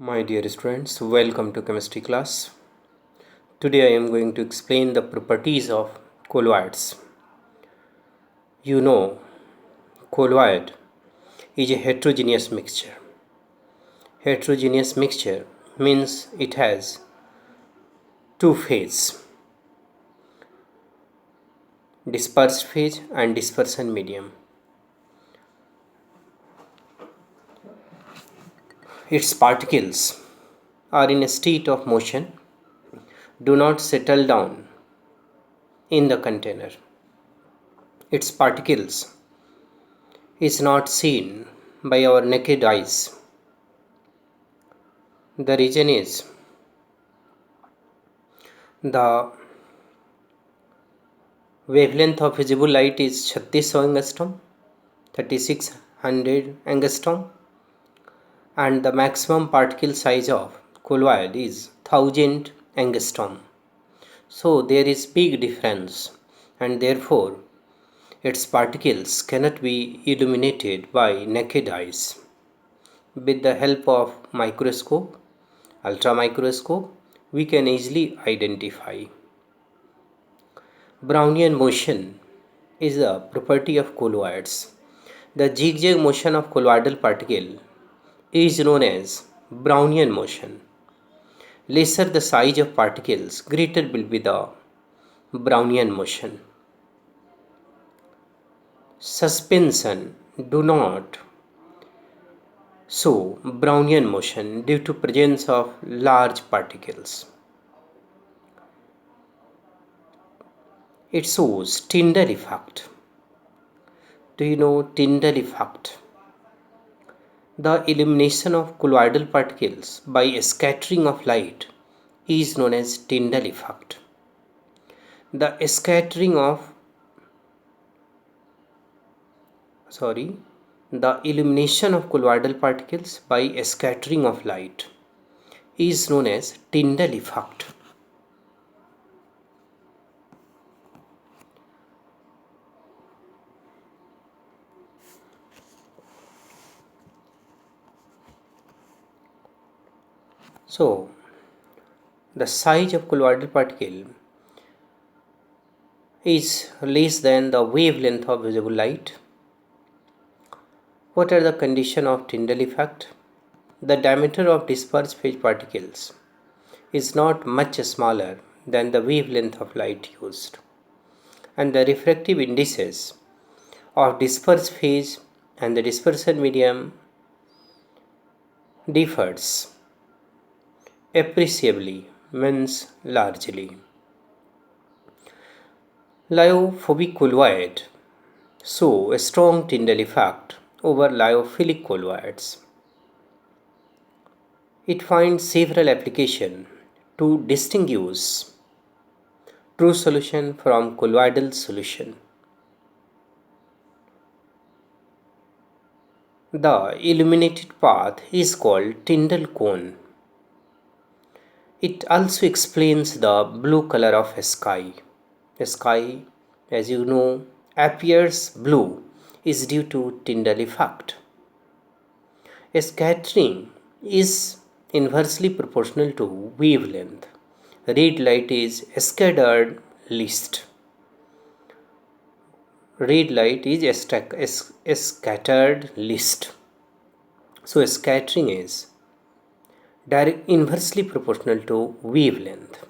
My dear students, welcome to chemistry class. Today I am going to explain the properties of colloids. You know, colloid is a heterogeneous mixture. Heterogeneous mixture means it has two phases, dispersed phase and dispersion medium. Its particles are in a state of motion, do not settle down in the container. Its particles is not seen by our naked eyes. The reason is the wavelength of visible light is 3600 angstrom, 3600 angstrom, and the maximum particle size of colloid is 1000 angstrom. So there is big difference, and therefore its particles cannot be illuminated by naked eyes. With the help of microscope, ultramicroscope, we can easily identify. Brownian motion is a property of colloids. The zigzag motion of colloidal particle is known as Brownian motion. Lesser the size of particles, greater will be the Brownian motion. Suspension do not show Brownian motion due to presence of large particles. It shows Tyndall effect. Do you know Tyndall effect? The illumination of colloidal particles by scattering of light is known as Tyndall effect. The illumination of colloidal particles by scattering of light is known as Tyndall effect. So, the size of colloidal particle is less than the wavelength of visible light. What are the conditions of Tyndall effect? The diameter of dispersed phase particles is not much smaller than the wavelength of light used, and the refractive indices of dispersed phase and the dispersion medium differs appreciably, means largely. Lyophobic colloid show a strong Tyndall effect over lyophilic colloids. It finds several applications to distinguish true solution from colloidal solution. The illuminated path is called Tyndall cone. It also explains the blue color of a sky. The sky, as you know, appears blue is due to Tyndall effect. A scattering is inversely proportional to wavelength. Red light is scattered least. Red light is scattered least. So scattering is inversely proportional to wavelength.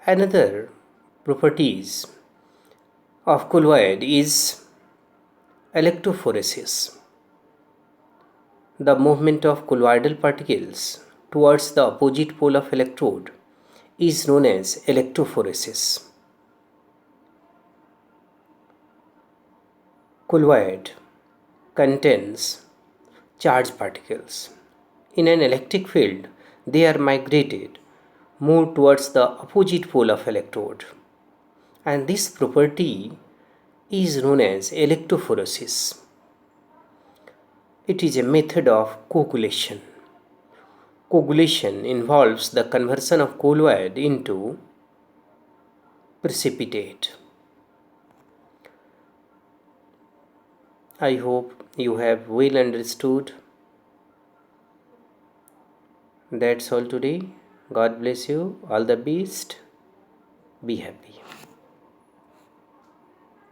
Another properties of colloid is electrophoresis. The movement of colloidal particles towards the opposite pole of electrode is known as electrophoresis. Colloid contains charged particles. In an electric field, they are moved towards the opposite pole of electrode, and this property is known as electrophoresis. It is a method of coagulation. Coagulation involves the conversion of colloid into precipitate. I hope you have well understood That's all today. God bless you. All the best. Be happy.